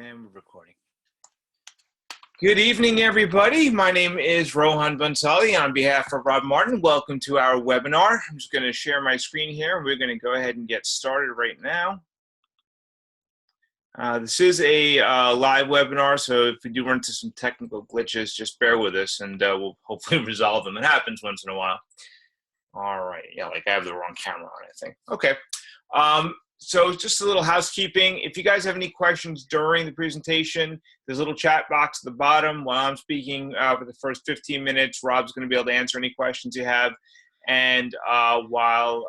And we're recording. Good evening, everybody. My name is Rohan Bansali. On behalf of Rob Martin, welcome to our webinar. I'm just going to share my screen here. We're going to go ahead and get started right now. This is a live webinar, so if we do run into some technical glitches, just bear with us, and we'll hopefully resolve them. It happens once in a while. All right. Yeah, like I have the wrong camera on, I think. Okay. So just a little housekeeping. If you guys have any questions during the presentation, there's a little chat box at the bottom. While I'm speaking for the first 15 minutes, Rob's going to be able to answer any questions you have. And while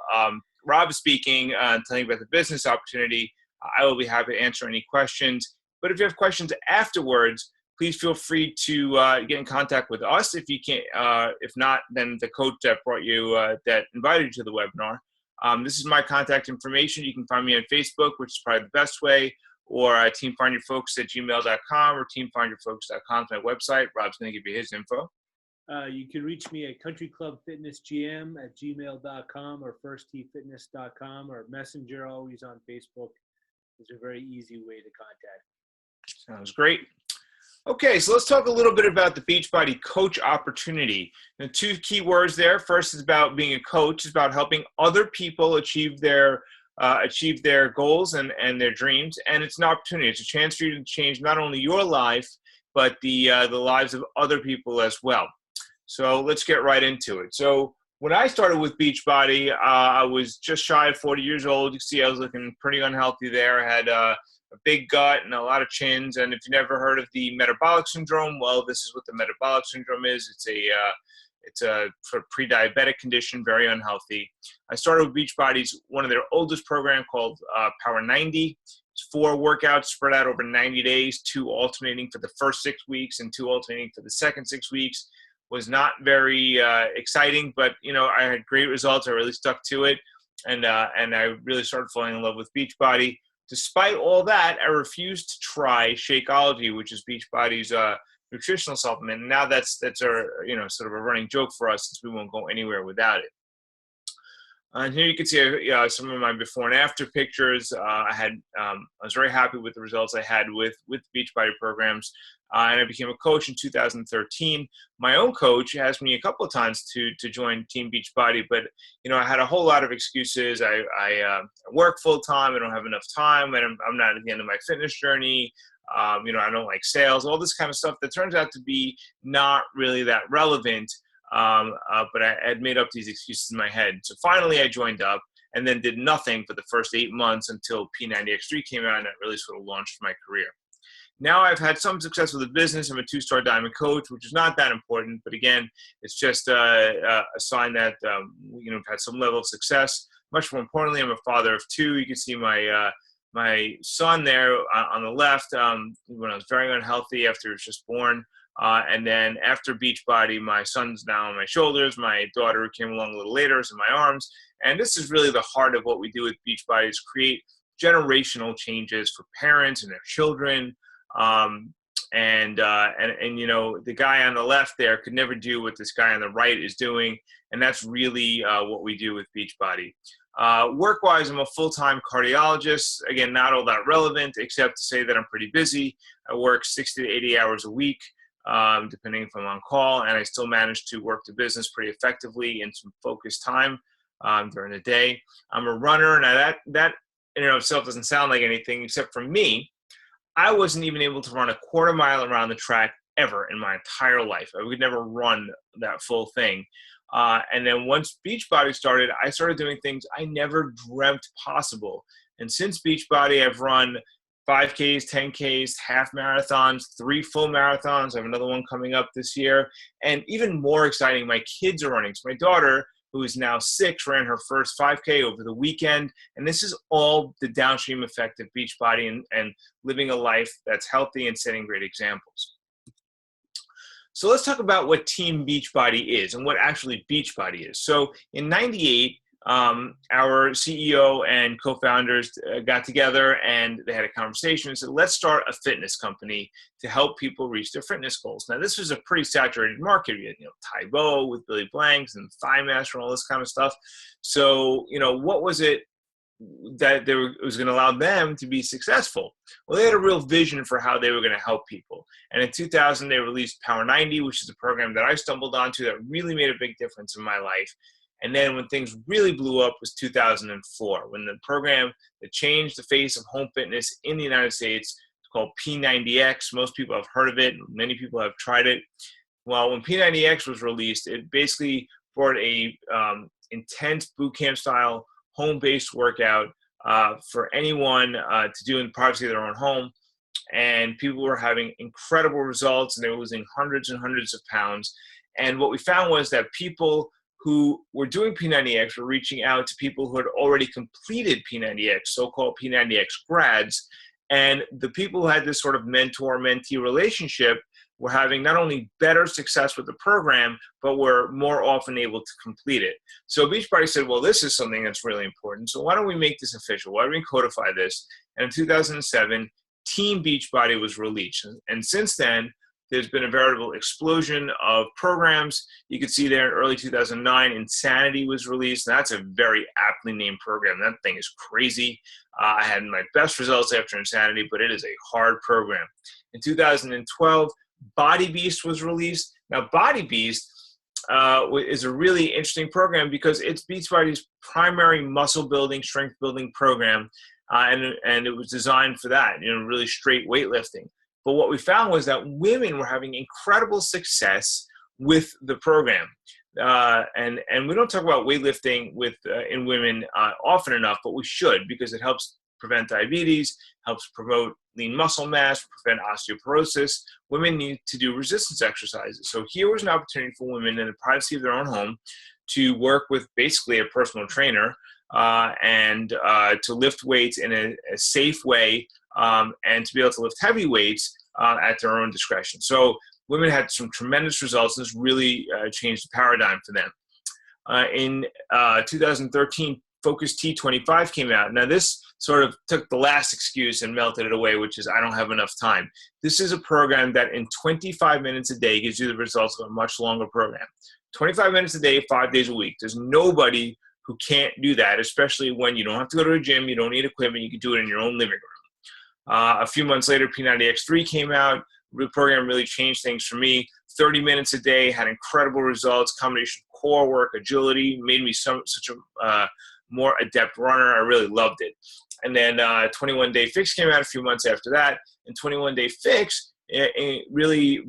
Rob is speaking and telling you about the business opportunity, I will be happy to answer any questions. But if you have questions afterwards, please feel free to get in contact with us. If you can't, if not, then the coach that brought you, that invited you to the webinar. This is my contact information. You can find me on Facebook, which is probably the best way, or teamfindyourfolks@gmail.com or teamfindyourfolks.com is my website. Rob's going to give you his info. You can reach me at countryclubfitnessgm@gmail.com or firsttfitness.com or Messenger, always on Facebook. It's a very easy way to contact. Sounds great. Okay, so let's talk a little bit about the Beachbody coach opportunity. The two key words there. First is about being a coach. It's about helping other people achieve their goals and their dreams. And it's an opportunity. It's a chance for you to change not only your life, but the lives of other people as well. So let's get right into it. So when I started with Beachbody, I was just shy of 40 years old. You see I was looking pretty unhealthy there. I had a big gut and a lot of chins. And if you never heard of the metabolic syndrome, well, this is what the metabolic syndrome is. It's a sort of pre-diabetic condition, very unhealthy. I started with Beachbody's one of their oldest program called Power 90. It's 4 workouts spread out over 90 days, 2 alternating for the first 6 weeks and 2 alternating for the second 6 weeks. Was not very exciting, but I had great results. I really stuck to it, and I really started falling in love with Beachbody. Despite all that, I refused to try Shakeology, which is Beachbody's nutritional supplement. And now that's our sort of a running joke for us, since we won't go anywhere without it. And here you can see some of my before and after pictures. I was very happy with the results I had with Beachbody programs, and I became a coach in 2013. My own coach asked me a couple of times to join Team Beachbody, but I had a whole lot of excuses. I work full time. I don't have enough time, and I'm not at the end of my fitness journey. I don't like sales, all this kind of stuff that turns out to be not really that relevant. But I had made up these excuses in my head. So finally I joined up and then did nothing for the first 8 months until P90X3 came out, and that really sort of launched my career. Now I've had some success with the business. I'm a 2-star diamond coach, which is not that important, but again, it's just a sign that I've had some level of success. Much more importantly, I'm a father of 2. You can see my son there on the left when I was very unhealthy after he was just born. And then after Beachbody, my son's now on my shoulders. My daughter, who came along a little later, is in my arms. And this is really the heart of what we do with Beachbody, is create generational changes for parents and their children. The guy on the left there could never do what this guy on the right is doing. And that's really what we do with Beachbody. Work-wise, I'm a full-time cardiologist. Again, not all that relevant, except to say that I'm pretty busy. I work 60 to 80 hours a week. Depending if I'm on call, and I still manage to work the business pretty effectively in some focused time during the day. I'm a runner, and that in and of itself doesn't sound like anything, except for me. I wasn't even able to run a quarter mile around the track ever in my entire life. I would never run that full thing. And then once Beachbody started, I started doing things I never dreamt possible. And since Beachbody, I've run 5Ks, 10Ks, half marathons, 3 full marathons. I have another one coming up this year. And even more exciting, my kids are running. So my daughter, who is now 6, ran her first 5K over the weekend. And this is all the downstream effect of Beachbody and living a life that's healthy and setting great examples. So let's talk about what Team Beachbody is and what actually Beachbody is. So in '98, our CEO and co-founders got together and they had a conversation and said, let's start a fitness company to help people reach their fitness goals. Now, this was a pretty saturated market. You had, Tybo with Billy Blanks and Thigh Master and all this kind of stuff. So, what was it it was going to allow them to be successful. Well, they had a real vision for how they were going to help people. And in 2000, they released Power 90, which is a program that I stumbled onto that really made a big difference in my life. And then when things really blew up was 2004, when the program that changed the face of home fitness in the United States, it's called P90X. Most people have heard of it. Many people have tried it. Well, when P90X was released, it basically brought a intense boot camp style home-based workout for anyone to do in the privacy of their own home. And people were having incredible results, and they were losing hundreds and hundreds of pounds. And what we found was that people who were doing P90X were reaching out to people who had already completed P90X, so-called P90X grads. And the people who had this sort of mentor-mentee relationship were having not only better success with the program, but were more often able to complete it. So Beachbody said, well, this is something that's really important. So why don't we make this official? Why don't we codify this? And in 2007, Team Beachbody was released. And since then, there's been a veritable explosion of programs. You could see there in early 2009, Insanity was released. That's a very aptly named program. That thing is crazy. I had my best results after Insanity, but it is a hard program. In 2012, Body Beast was released. Now, Body Beast is a really interesting program because it's Beachbody's primary muscle building, strength building program, and it was designed for that, really straight weightlifting. But what we found was that women were having incredible success with the program. And we don't talk about weightlifting in women often enough, but we should, because it helps prevent diabetes, helps promote lean muscle mass, prevent osteoporosis. Women need to do resistance exercises. So here was an opportunity for women in the privacy of their own home to work with basically a personal trainer and to lift weights in a safe way and to be able to lift heavy weights at their own discretion. So women had some tremendous results, and this really changed the paradigm for them. In 2013, Focus T25 came out. Now this sort of took the last excuse and melted it away, which is I don't have enough time. This is a program that in 25 minutes a day gives you the results of a much longer program. 25 minutes a day, 5 days a week. There's nobody who can't do that, especially when you don't have to go to a gym, you don't need equipment, you can do it in your own living room. A few months later, P90X3 came out. The program really changed things for me. 30 minutes a day, had incredible results, combination of core work, agility, made me such a more adept runner. I really loved it. And then 21 Day Fix came out a few months after that. And 21 Day Fix it really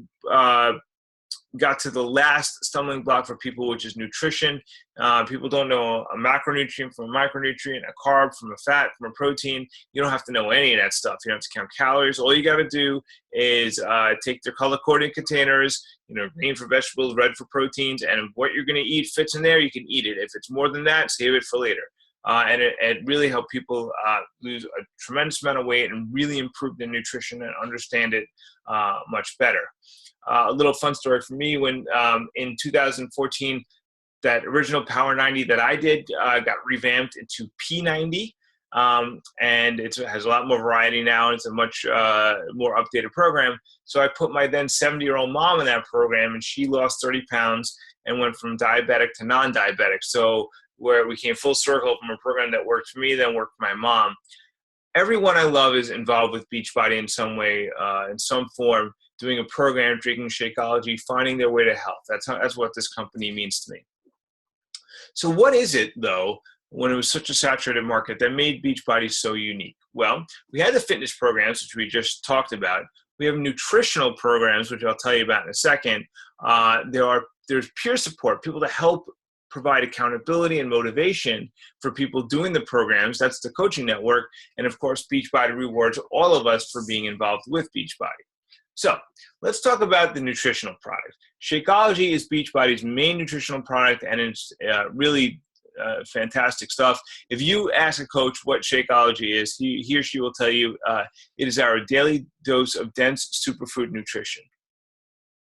got to the last stumbling block for people, which is nutrition. People don't know a macronutrient from a micronutrient, a carb from a fat, from a protein. You don't have to know any of that stuff. You don't have to count calories. All you got to do is take their color-coded containers, green for vegetables, red for proteins, and what you're going to eat fits in there, you can eat it. If it's more than that, save it for later. And it really helped people lose a tremendous amount of weight and really improve their nutrition and understand it much better. A little fun story for me, when in 2014, that original Power 90 that I did got revamped into P90, and it has a lot more variety now. It's a much more updated program. So I put my then 70-year-old mom in that program, and she lost 30 pounds and went from diabetic to non-diabetic. So where we came full circle from a program that worked for me, then worked for my mom. Everyone I love is involved with Beachbody in some way, in some form, doing a program, drinking Shakeology, finding their way to health. That's what this company means to me. So what is it, though, when it was such a saturated market that made Beachbody so unique? Well, we had the fitness programs, which we just talked about. We have nutritional programs, which I'll tell you about in a second. There's peer support, people to help provide accountability and motivation for people doing the programs. That's the coaching network. And of course, Beachbody rewards all of us for being involved with Beachbody. So let's talk about the nutritional product. Shakeology is Beachbody's main nutritional product, and it's really fantastic stuff. If you ask a coach what Shakeology is, he or she will tell you it is our daily dose of dense superfood nutrition.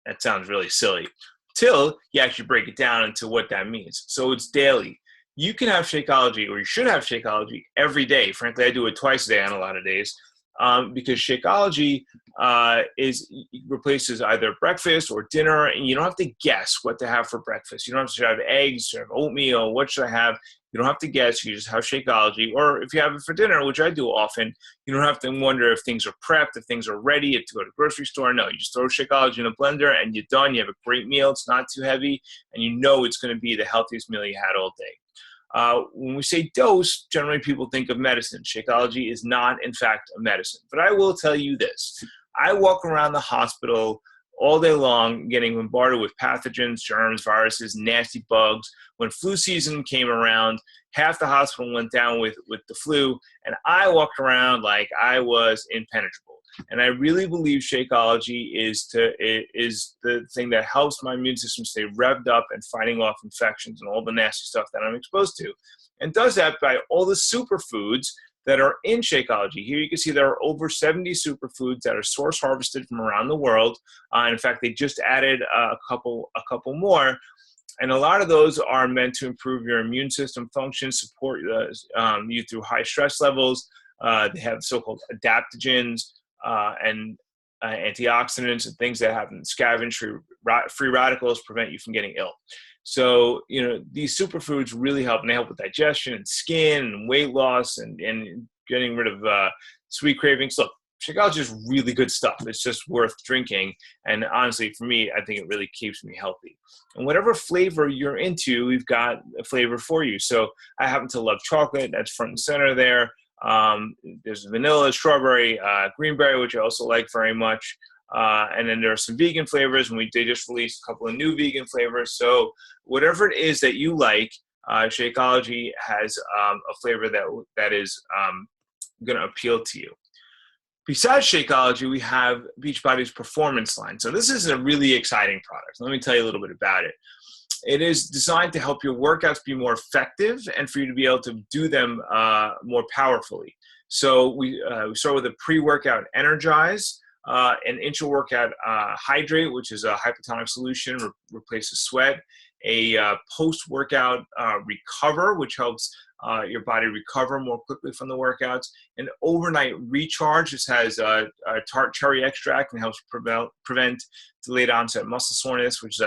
That sounds really silly, till you actually break it down into what that means. So it's daily. You can have Shakeology, or you should have Shakeology every day. Frankly, I do it twice a day on a lot of days. Because Shakeology replaces either breakfast or dinner, and you don't have to guess what to have for breakfast. You don't have to have eggs or oatmeal. What should I have? You don't have to guess. You just have Shakeology. Or if you have it for dinner, which I do often, you don't have to wonder if things are prepped, if things are ready, if to go to the grocery store. No, you just throw Shakeology in a blender and you're done. You have a great meal. It's not too heavy, and you know it's going to be the healthiest meal you had all day. When we say dose, generally people think of medicine. Shakeology is not, in fact, a medicine. But I will tell you this. I walk around the hospital all day long getting bombarded with pathogens, germs, viruses, nasty bugs. When flu season came around, half the hospital went down with the flu, and I walked around like I was impenetrable. And I really believe Shakeology is the thing that helps my immune system stay revved up and fighting off infections and all the nasty stuff that I'm exposed to. And does that by all the superfoods that are in Shakeology. Here you can see there are over 70 superfoods that are source harvested from around the world. In fact, they just added a couple more. And a lot of those are meant to improve your immune system function, support you through high stress levels. They have so-called adaptogens and antioxidants and things that have scavenge free radicals, prevent you from getting ill. So, these superfoods really help, and they help with digestion and skin and weight loss and getting rid of sweet cravings. Look, Shakeology is really good stuff. It's just worth drinking. And honestly, for me, I think it really keeps me healthy. And whatever flavor you're into, we've got a flavor for you. So I happen to love chocolate. That's front and center there. There's vanilla, strawberry, greenberry, which I also like very much. And then there are some vegan flavors, and they just released a couple of new vegan flavors. So whatever it is that you like, Shakeology has a flavor that is going to appeal to you. Besides Shakeology, we have Beachbody's Performance line. So this is a really exciting product. Let me tell you a little bit about it. It is designed to help your workouts be more effective and for you to be able to do them more powerfully. So we start with a pre-workout Energize, an intra-workout Hydrate, which is a hypotonic solution, replaces sweat, a post-workout Recover, which helps your body recover more quickly from the workouts, an overnight Recharge. This has tart cherry extract and helps prevent delayed onset muscle soreness, which is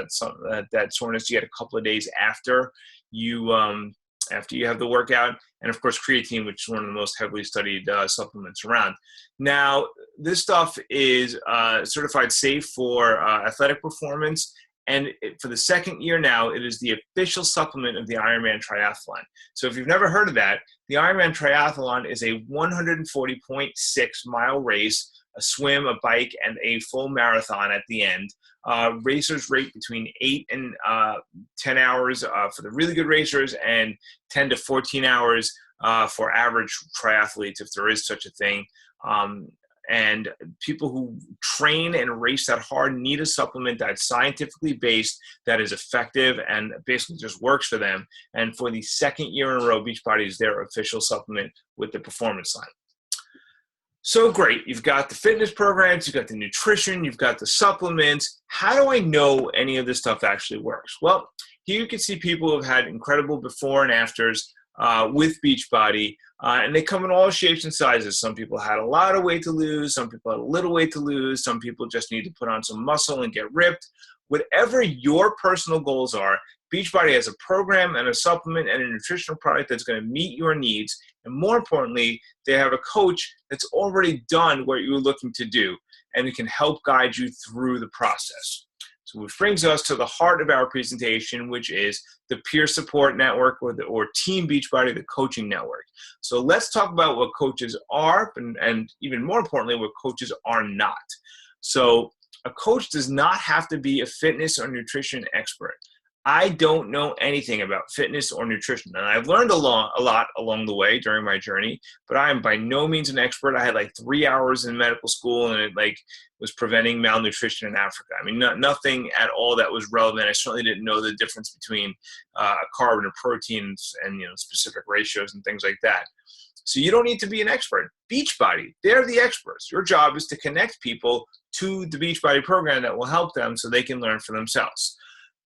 that soreness you get a couple of days after you have the workout, and of course creatine, which is one of the most heavily studied supplements around. Now, this stuff is certified safe for athletic performance, and for the second year now, it is the official supplement of the Ironman Triathlon. So if you've never heard of that, the Ironman Triathlon is a 140.6 mile race, a swim, a bike, and a full marathon at the end. Racers rate between 8 and 10 hours for the really good racers, and 10 to 14 hours for average triathletes, if there is such a thing. And people who train and race that hard need a supplement that's scientifically based, that is effective, and basically just works for them. And for the second year in a row, Beachbody is their official supplement with the Performance line. So great. You've got the fitness programs, you've got the nutrition, you've got the supplements. How do I know any of this stuff actually works? Well, here you can see people who have had incredible before and afters with Beachbody, and they come in all shapes and sizes. Some people had a lot of weight to lose, some people had a little weight to lose, some people just need to put on some muscle and get ripped. Whatever your personal goals are, Beachbody has a program and a supplement and a nutritional product that's going to meet your needs. And more importantly, they have a coach that's already done what you're looking to do, and it can help guide you through the process. So which brings us to the heart of our presentation, which is the Peer Support Network, or Team Beachbody, the coaching network. So let's talk about what coaches are, and even more importantly, what coaches are not. So a coach does not have to be a fitness or nutrition expert. I don't know anything about fitness or nutrition, and I've learned a lot along the way during my journey, but I am by no means an expert. I had like 3 hours in medical school, and it was preventing malnutrition in Africa. I mean, nothing at all that was relevant. I certainly didn't know the difference between a carb and a protein, and specific ratios and things like that. So you don't need to be an expert. Beachbody, they're the experts. Your job is to connect people to the Beachbody program that will help them so they can learn for themselves.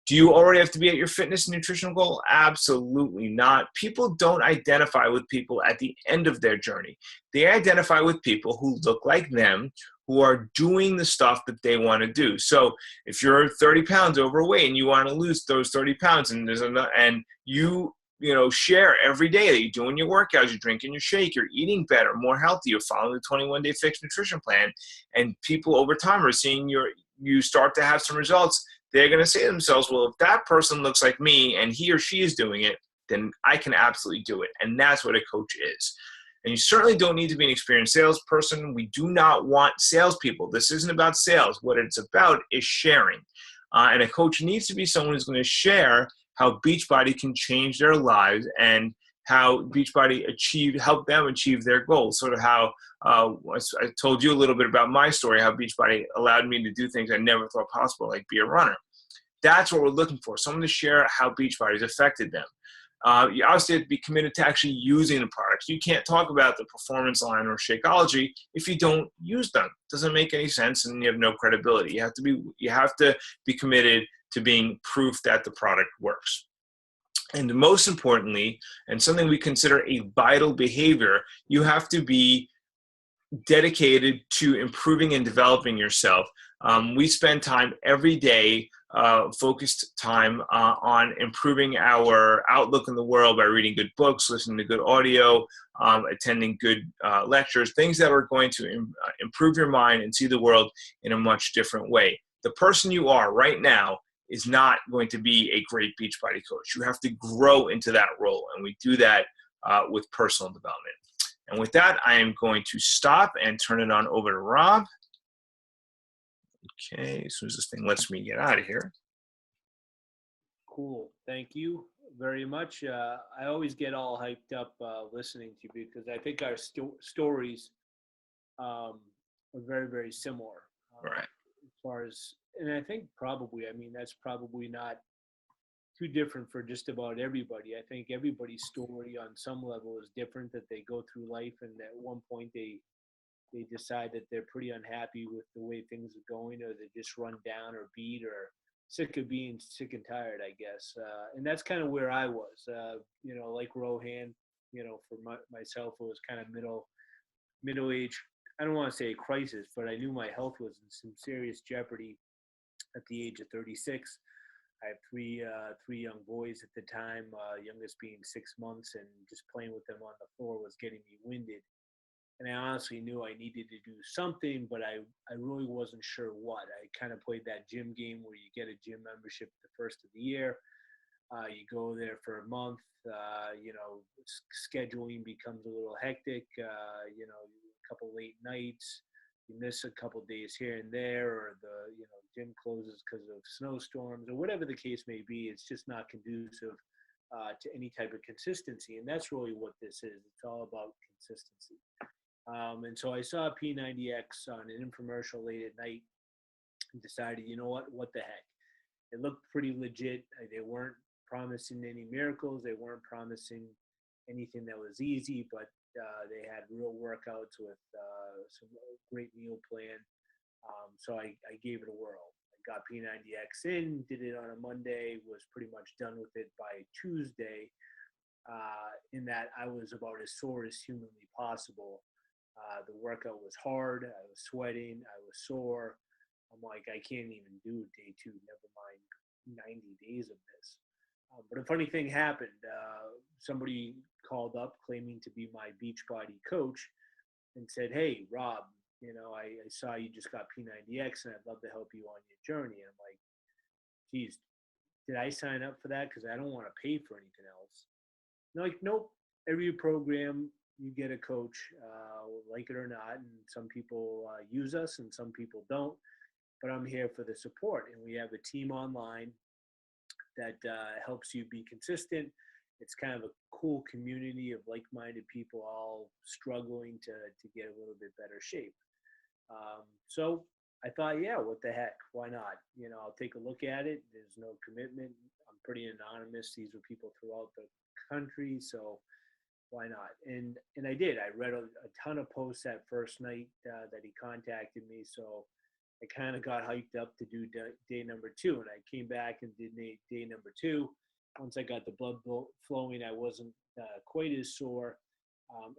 Do you already have to be at your fitness and nutritional goal? Absolutely not. People don't identify with people at the end of their journey. They identify with people who look like them, who are doing the stuff that they want to do. So if you're 30 pounds overweight and you want to lose those 30 pounds, and you share every day that you're doing your workouts, you're drinking your shake, you're eating better, more healthy, you're following the 21-day fixed nutrition plan, and people over time are seeing you start to have some results, they're going to say to themselves, well, if that person looks like me and he or she is doing it, then I can absolutely do it. And that's what a coach is. And you certainly don't need to be an experienced salesperson. We do not want salespeople. This isn't about sales. What it's about is sharing. And a coach needs to be someone who's going to share how Beachbody can change their lives and how Beachbody help them achieve their goals. Sort of how I told you a little bit about my story, how Beachbody allowed me to do things I never thought possible, like be a runner. That's what we're looking for, someone to share how Beachbody has affected them. You obviously have to be committed to actually using the products. You can't talk about the performance line or Shakeology if you don't use them. It doesn't make any sense, and you have no credibility. You have to be committed to being proof that the product works. And most importantly, and something we consider a vital behavior, you have to be dedicated to improving and developing yourself. We spend time every day, focused time on improving our outlook in the world by reading good books, listening to good audio, attending good lectures, things that are going to improve your mind and see the world in a much different way. The person you are right now is not going to be a great Beachbody coach. You have to grow into that role, and we do that with personal development. And with that, I am going to stop and turn it on over to Rob. Okay, as soon as this thing lets me get out of here. Cool. Thank you very much. I always get all hyped up listening to you because I think our stories are very, very similar. Right. As far as, and I think that's probably not too different for just about everybody. I think everybody's story on some level is different, that they go through life and at one point they decide that they're pretty unhappy with the way things are going, or they just run down or beat or sick of being sick and tired, I guess. And that's kind of where I was, like Rohan, for myself, it was kind of middle age. I don't want to say a crisis, but I knew my health was in some serious jeopardy at the age of 36. I have three young boys at the time, youngest being 6 months, and just playing with them on the floor was getting me winded. And I honestly knew I needed to do something, but I really wasn't sure what. I kind of played that gym game where you get a gym membership the first of the year. You go there for a month, scheduling becomes a little hectic, a couple late nights, you miss a couple days here and there, or the gym closes because of snowstorms or whatever the case may be. It's just not conducive to any type of consistency, and that's really what this is. It's all about consistency. And so I saw P90X on an infomercial late at night and decided, what the heck? It looked pretty legit. They weren't promising any miracles. They weren't promising anything that was easy, but they had real workouts with some great meal plan. So I gave it a whirl. I got P90X in, did it on a Monday, was pretty much done with it by Tuesday, in that I was about as sore as humanly possible. The workout was hard. I was sweating. I was sore. I'm like, I can't even do day 2, never mind 90 days of this. But a funny thing happened. Somebody called up claiming to be my Beachbody coach and said, hey, Rob, I saw you just got P90X and I'd love to help you on your journey. And I'm like, geez, did I sign up for that? Because I don't want to pay for anything else. And like, nope. Every program you get a coach, like it or not. And some people use us and some people don't. But I'm here for the support. And we have a team online that helps you be consistent. It's kind of a cool community of like-minded people all struggling to get a little bit better shape. So I thought, yeah, what the heck? Why not? I'll take a look at it. There's no commitment. I'm pretty anonymous. These are people throughout the country, so why not? And I did. I read a ton of posts that first night that he contacted me, so I kind of got hyped up to do day number 2, and I came back and did day number 2. Once I got the blood flowing, I wasn't quite as sore,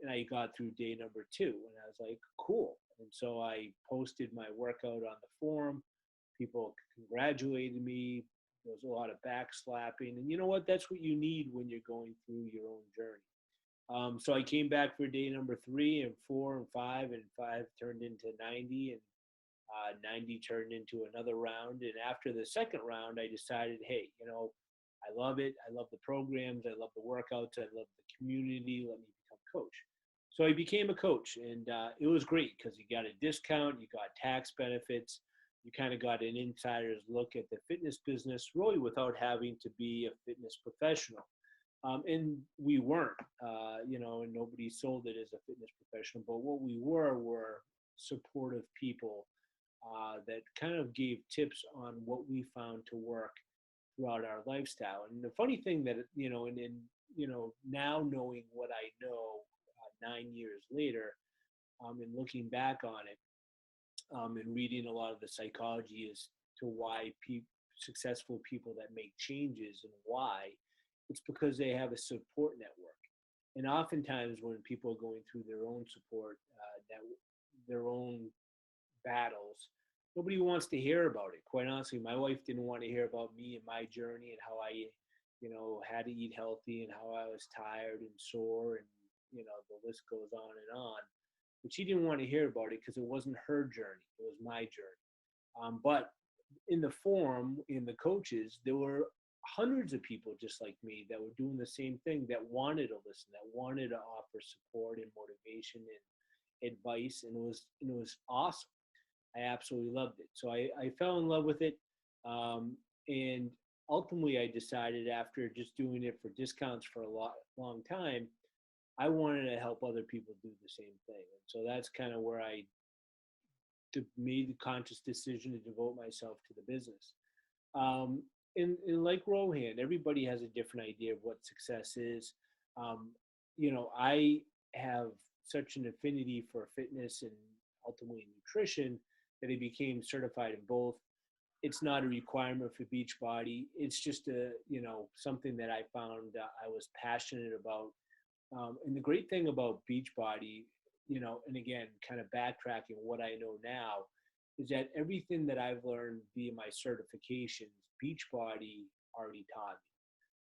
and I got through day number 2, and I was like, cool. And so I posted my workout on the forum. People congratulated me, There was a lot of backslapping, and you know what? That's what you need when you're going through your own journey. So I came back for day number 3 and 4 and 5, and 5 turned into 90, and 90 turned into another round. And after the second round, I decided, hey, I love it. I love the programs. I love the workouts. I love the community. Let me become a coach. So I became a coach, and it was great because you got a discount, you got tax benefits, you kind of got an insider's look at the fitness business, really without having to be a fitness professional. And we weren't, and nobody sold it as a fitness professional, but what we were supportive people that kind of gave tips on what we found to work throughout our lifestyle. And the funny thing that, now knowing what I know 9 years later, and looking back on it, and reading a lot of the psychology as to why successful people that make changes and why, it's because they have a support network. And oftentimes when people are going through their own support, their own battles, nobody wants to hear about it. Quite honestly, my wife didn't want to hear about me and my journey and how I, had to eat healthy and how I was tired and sore, and, the list goes on and on. But she didn't want to hear about it because it wasn't her journey. It was my journey. But in the forum, in the coaches, there were hundreds of people just like me that were doing the same thing, that wanted to listen, that wanted to offer support and motivation and advice. And it was awesome. I absolutely loved it. So I fell in love with it. And ultimately I decided, after just doing it for discounts for a long time, I wanted to help other people do the same thing. And so that's kind of where I made the conscious decision to devote myself to the business. And like Rohan, everybody has a different idea of what success is. I have such an affinity for fitness and ultimately nutrition that I became certified in both. It's not a requirement for Beachbody. It's just something that I found I was passionate about. And the great thing about Beachbody, and again, kind of backtracking what I know now, is that everything that I've learned via my certifications, Beachbody already taught me.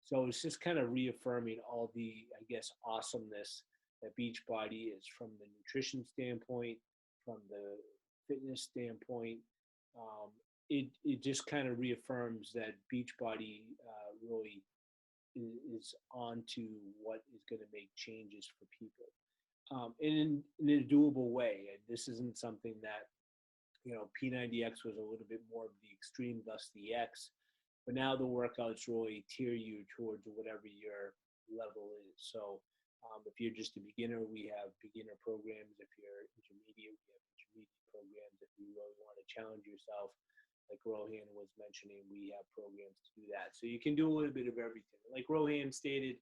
So it's just kind of reaffirming all the, I guess, awesomeness that Beachbody is, from the nutrition standpoint, from the fitness standpoint. It just kind of reaffirms that Beachbody really is on to what is going to make changes for people, in a doable way. This isn't something that, P90X was a little bit more of the extreme, thus the X, but now the workouts really tier you towards whatever your level is. So if you're just a beginner, we have beginner programs. If you're intermediate, we have intermediate programs. If you really want to challenge yourself, like Rohan was mentioning, we have programs to do that. So you can do a little bit of everything. Like Rohan stated,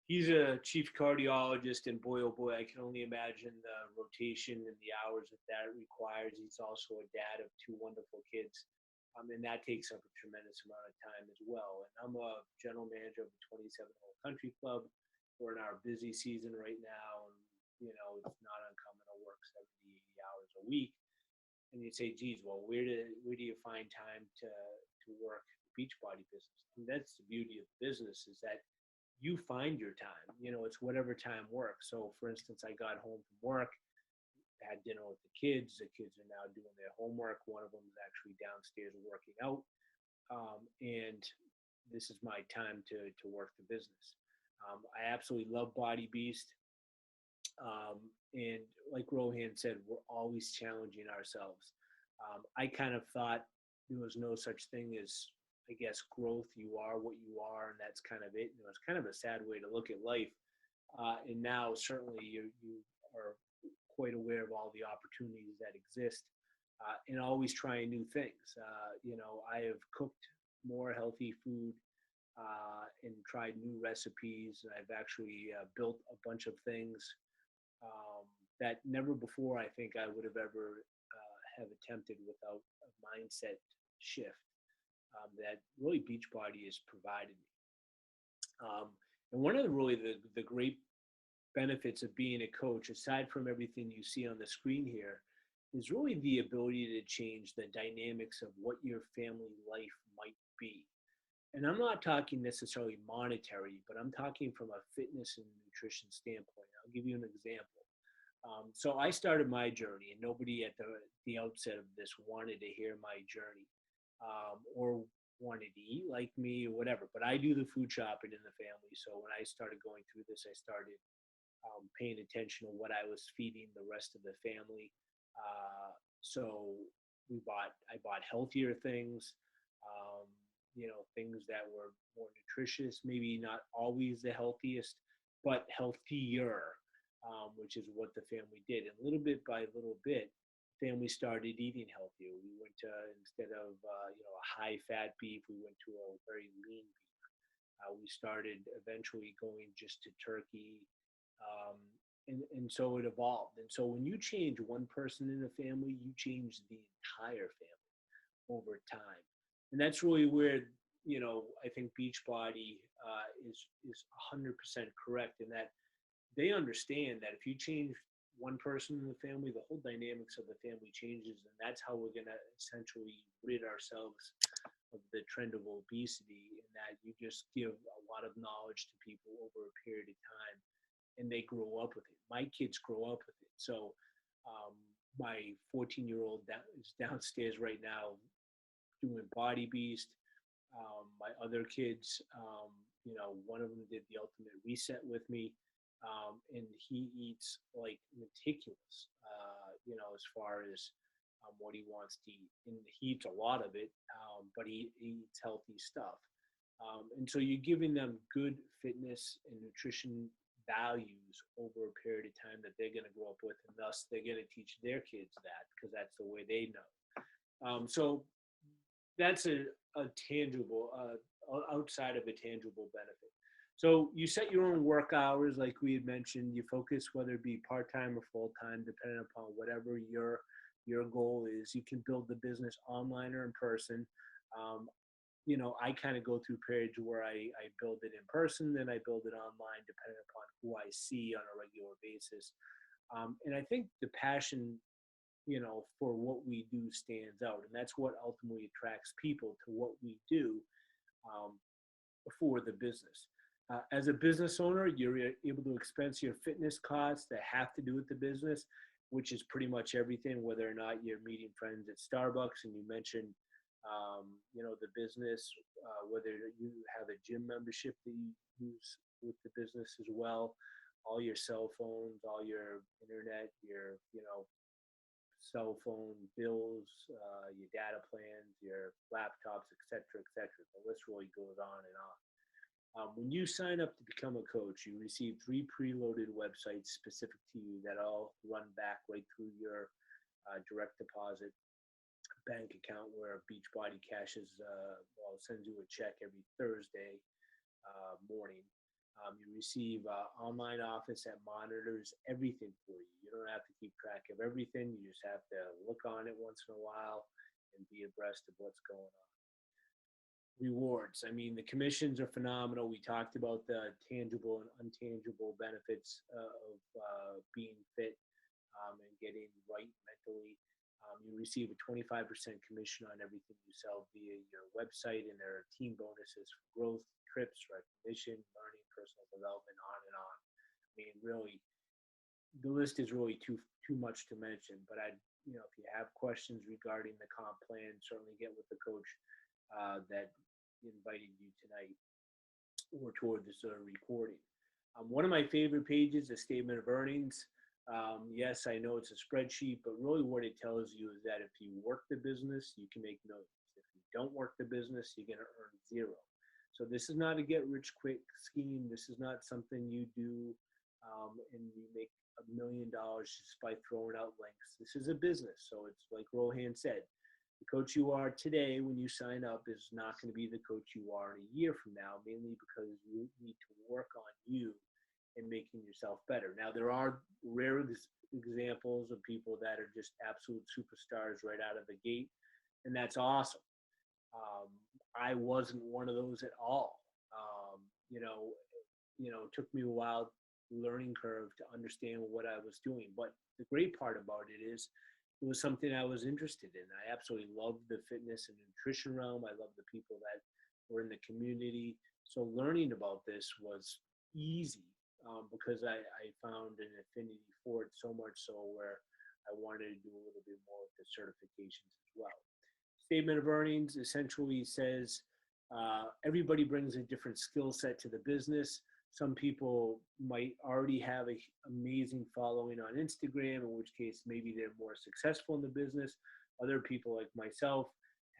he's a chief cardiologist, and boy, oh boy, I can only imagine the rotation and the hours that requires. He's also a dad of 2 wonderful kids, and that takes up a tremendous amount of time as well. And I'm a general manager of a 27-hole country club. We're in our busy season right now, and it's not uncommon to work 70, 80 hours a week. And you say, geez, well, where do you find time to work the Beachbody business? And that's the beauty of the business, is that you find your time. It's whatever time works. So, for instance, I got home from work, had dinner with the kids. The kids are now doing their homework. One of them is actually downstairs working out. And this is my time to work the business. I absolutely love Body Beast. And like Rohan said, we're always challenging ourselves. I kind of thought there was no such thing as, I guess, growth. You are what you are, and that's kind of it. It's kind of a sad way to look at life. And now certainly you are quite aware of all the opportunities that exist, and always trying new things. I have cooked more healthy food and tried new recipes. I've actually built a bunch of things that never before I think I would have ever have attempted without a mindset shift that really Beachbody has provided me. And one of the great benefits of being a coach, aside from everything you see on the screen here, is really the ability to change the dynamics of what your family life might be. And I'm not talking necessarily monetary, but I'm talking from a fitness and nutrition standpoint. I'll give you an example. So I started my journey, and nobody at the outset of this wanted to hear my journey, or wanted to eat like me or whatever. But I do the food shopping in the family. So when I started going through this, I started paying attention to what I was feeding the rest of the family. So I bought healthier things, um, things that were more nutritious, maybe not always the healthiest, but healthier, which is what the family did. And little bit by little bit, family started eating healthier. We went to, instead of, a high fat beef, we went to a very lean beef. We started eventually going just to turkey. Um, and so it evolved. And so when you change one person in a family, you change the entire family over time. And that's really where, I think Beachbody is 100% correct in that they understand that if you change one person in the family, the whole dynamics of the family changes. And that's how we're going to essentially rid ourselves of the trend of obesity, in that you just give a lot of knowledge to people over a period of time and they grow up with it. My kids grow up with it. So my 14-year-old is downstairs right now doing Body Beast. My other kids, one of them did the Ultimate Reset with me, and he eats like meticulous, as far as what he wants to eat. And he eats a lot of it, but he eats healthy stuff. And so you're giving them good fitness and nutrition values over a period of time that they're going to grow up with, and thus they're going to teach their kids that because that's the way they know. So that's a tangible, outside of a tangible benefit. So you set your own work hours, like we had mentioned. You focus, whether it be part-time or full-time, depending upon whatever your goal is. You can build the business online or in person. Um, I kind of go through periods where I build it in person, then I build it online, depending upon who I see on a regular basis. And I think the passion, for what we do stands out. And that's what ultimately attracts people to what we do, um, for the business. As a business owner, you're able to expense your fitness costs that have to do with the business, which is pretty much everything, whether or not you're meeting friends at Starbucks. And you mentioned, the business, whether you have a gym membership that you use with the business as well, all your cell phones, all your internet, your, cell phone bills, your data plans, your laptops, et cetera, et cetera. The list really goes on and on. When you sign up to become a coach, you receive 3 preloaded websites specific to you that all run back right through your direct deposit bank account, where Beachbody sends you a check every Thursday morning. You receive online office that monitors everything for you. You don't have to keep track of everything. You just have to look on it once in a while and be abreast of what's going on. Rewards. I mean, the commissions are phenomenal. We talked about the tangible and untangible benefits of being fit, and getting right mentally. You receive a 25% commission on everything you sell via your website, and there are team bonuses for growth, trips, recognition, learning, personal development, on and on. I mean, really, the list is really too much to mention. But if you have questions regarding the comp plan, certainly get with the coach that invited you tonight or toward this recording. One of my favorite pages, a statement of earnings. Yes, I know it's a spreadsheet, but really what it tells you is that if you work the business, you can make millions. If you don't work the business, you're going to earn zero. So this is not a get-rich-quick scheme. This is not something you do and you make $1 million just by throwing out links. This is a business. So it's like Rohan said, the coach you are today when you sign up is not going to be the coach you are in a year from now, mainly because you need to work on you and making yourself better. Now, there are rare examples of people that are just absolute superstars right out of the gate, and that's awesome. I wasn't one of those at all. It took me a while, learning curve, to understand what I was doing. But the great part about it is it was something I was interested in. I absolutely loved the fitness and nutrition realm. I loved the people that or in the community. So learning about this was easy because I found an affinity for it, so much so where I wanted to do a little bit more with the certifications as well. Statement of earnings essentially says everybody brings a different skill set to the business. Some people might already have an amazing following on Instagram, in which case maybe they're more successful in the business. Other people like myself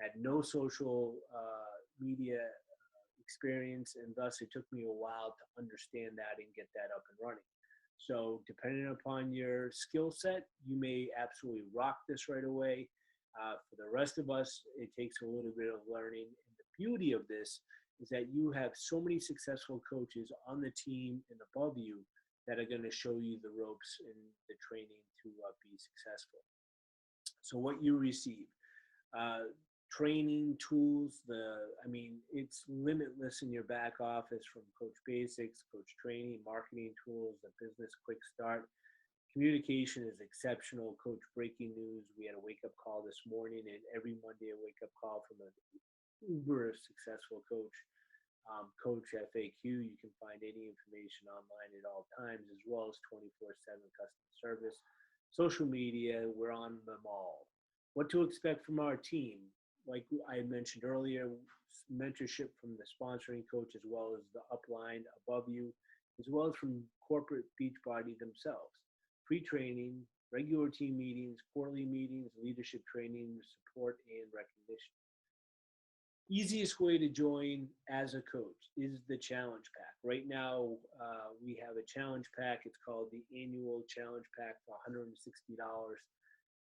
had no social media experience, and thus it took me a while to understand that and get that up and running. So depending upon your skill set, you may absolutely rock this right away. For the rest of us, it takes a little bit of learning. And the beauty of this is that you have so many successful coaches on the team and above you that are going to show you the ropes and the training to be successful. So what you receive, training tools, it's limitless in your back office, from Coach Basics, Coach Training, marketing tools, the business quick start. Communication is exceptional. Coach Breaking News. We had a wake-up call this morning, and every Monday a wake-up call from an uber successful coach. Coach FAQ, you can find any information online at all times, as well as 24/7 customer service. Social media, we're on them all. What to expect from our team? Like I mentioned earlier, mentorship from the sponsoring coach, as well as the upline above you, as well as from corporate Beachbody themselves. Free training, regular team meetings, quarterly meetings, leadership training, support, and recognition. Easiest way to join as a coach is the challenge pack. Right now, we have a challenge pack. It's called the annual challenge pack for $160.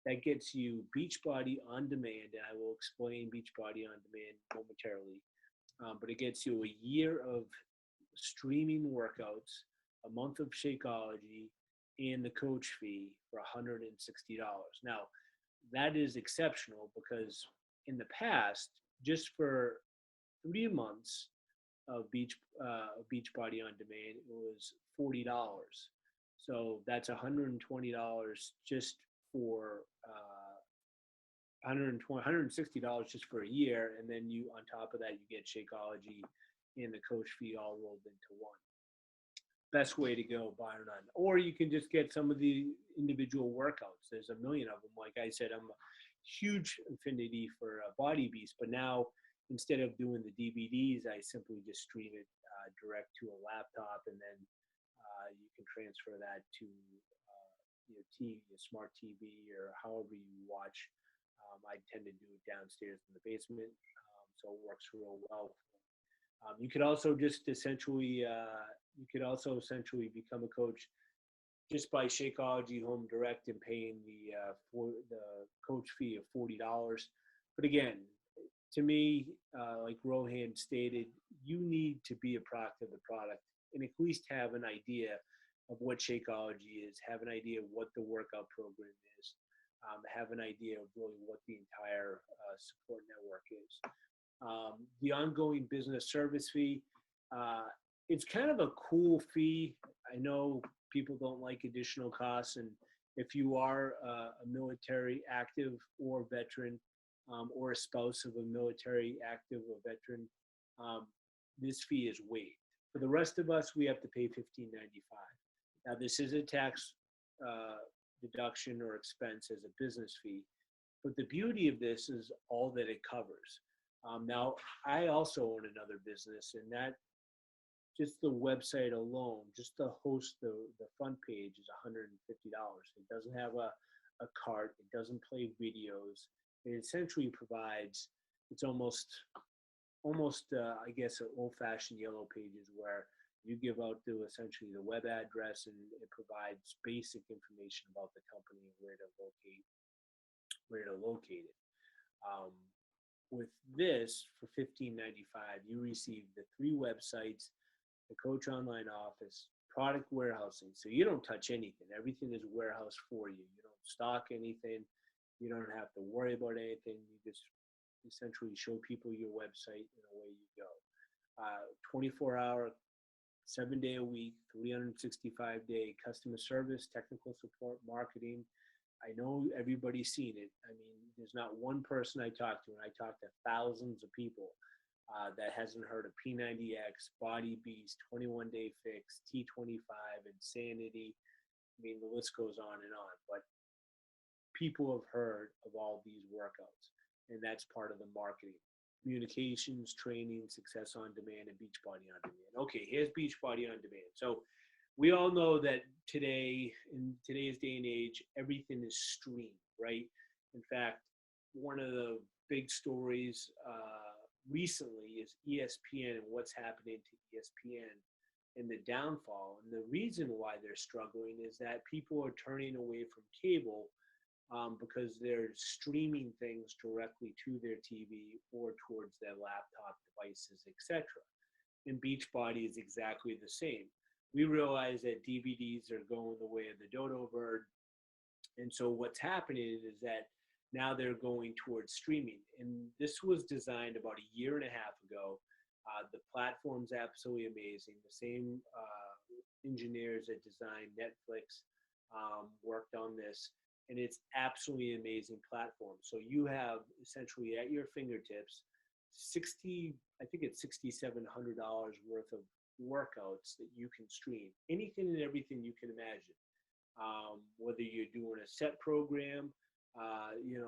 That gets you Beachbody On Demand, and I will explain Beachbody On Demand momentarily. But it gets you a year of streaming workouts, a month of Shakeology, and the coach fee for $160. Now, that is exceptional because in the past, just for 3 months of Beachbody On Demand, it was $40. So that's $120 just for $160 just for a year, and then you, on top of that, you get Shakeology and the coach fee all rolled into one. Best way to go, bar none. Or you can just get some of the individual workouts. There's a million of them. Like I said, I'm a huge affinity for Body Beast, but now instead of doing the DVDs, I simply just stream it direct to a laptop, and then you can transfer that to your smart TV, or however you watch. I tend to do it downstairs in the basement, so it works real well. You could also just essentially become a coach just by Shakeology Home Direct and paying the coach fee of $40. But again, to me, like Rohan stated, you need to be a product of the product and at least have an idea of what Shakeology is, have an idea of what the workout program is, have an idea of really what the entire support network is. The ongoing business service fee, it's kind of a cool fee. I know people don't like additional costs, and if you are a military active or veteran, or a spouse of a military active or veteran, this fee is waived. For the rest of us, we have to pay $15.95. Now, this is a tax deduction or expense as a business fee, but the beauty of this is all that it covers. Now, I also own another business, and that just the website alone, just to host the front page, is $150. It doesn't have a cart. It doesn't play videos. It essentially provides, it's almost I guess, an old-fashioned yellow pages where you give out essentially the web address, and it provides basic information about the company and where to locate it. With this, for $15.95, you receive the 3 websites, the Coach Online Office, product warehousing. So you don't touch anything. Everything is warehoused for you. You don't stock anything. You don't have to worry about anything. You just essentially show people your website, and away you go. 24-hour, 7-day a week, 365-day customer service, technical support, marketing. I know everybody's seen it. I mean, there's not one person I talk to, and I talk to thousands of people. that hasn't heard of P90X, Body Beast, 21 Day Fix, T25, Insanity. I mean, the list goes on and on. But people have heard of all these workouts, and that's part of the marketing. Communications, training, success on demand, and Beachbody on demand. Okay, here's Beachbody on demand. So we all know that today, in today's day and age, everything is streamed, right? In fact, one of the big stories recently is ESPN and what's happening to ESPN and the downfall. And the reason why they're struggling is that people are turning away from cable because they're streaming things directly to their TV or towards their laptop devices, etc. And Beachbody is exactly the same. We realize that DVDs are going the way of the dodo bird. And so what's happening is that now they're going towards streaming. And this was designed about a year and a half ago. The platform's absolutely amazing. The same engineers that designed Netflix worked on this. And it's absolutely amazing platform. So you have essentially at your fingertips I think it's $6,700 worth of workouts that you can stream. Anything and everything you can imagine. Whether you're doing a set program,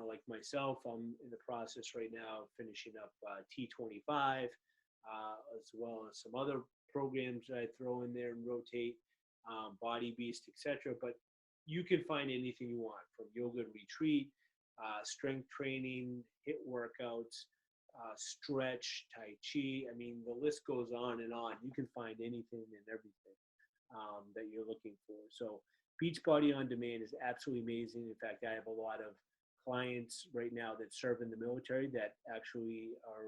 like myself, I'm in the process right now of finishing up T25, as well as some other programs that I throw in there and rotate, Body Beast, etc. But you can find anything you want, from yoga retreat, strength training, HIIT workouts, stretch, Tai Chi. I mean, the list goes on and on. You can find anything and everything that you're looking for. So Beachbody on Demand is absolutely amazing. In fact, I have a lot of clients right now that serve in the military that actually are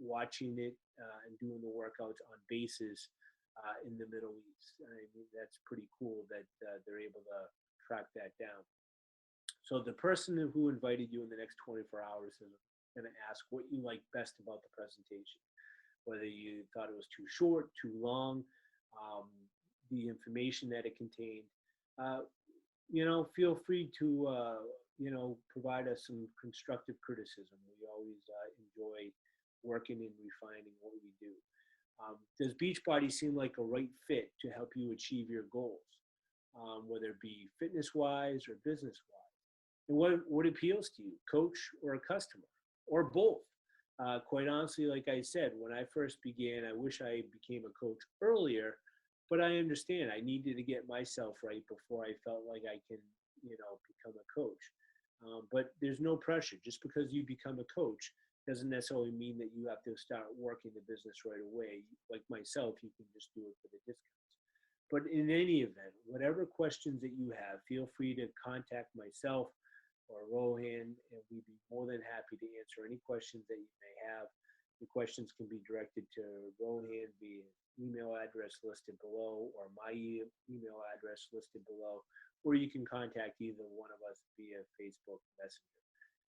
watching it and doing the workouts on bases in the Middle East. I mean, that's pretty cool that they're able to track that down. So the person who invited you in the next 24 hours is going to ask what you like best about the presentation, whether you thought it was too short, too long, the information that it contained. Feel free to, provide us some constructive criticism. We always enjoy working and refining what we do. Does Beachbody seem like a right fit to help you achieve your goals, whether it be fitness-wise or business-wise? And what appeals to you, coach or a customer, or both? Quite honestly, like I said, when I first began, I wish I became a coach earlier, but I understand I needed to get myself right before I felt like I can, become a coach. But there's no pressure. Just because you become a coach doesn't necessarily mean that you have to start working the business right away. Like myself, you can just do it for the discounts. But in any event, whatever questions that you have, feel free to contact myself or Rohan, and we'd be more than happy to answer any questions that you may have. The questions can be directed to Rohan via email address listed below, or my email address listed below, or you can contact either one of us via Facebook Messenger.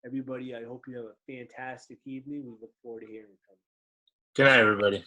Everybody, I hope you have a fantastic evening. We look forward to hearing from you. Good night, everybody.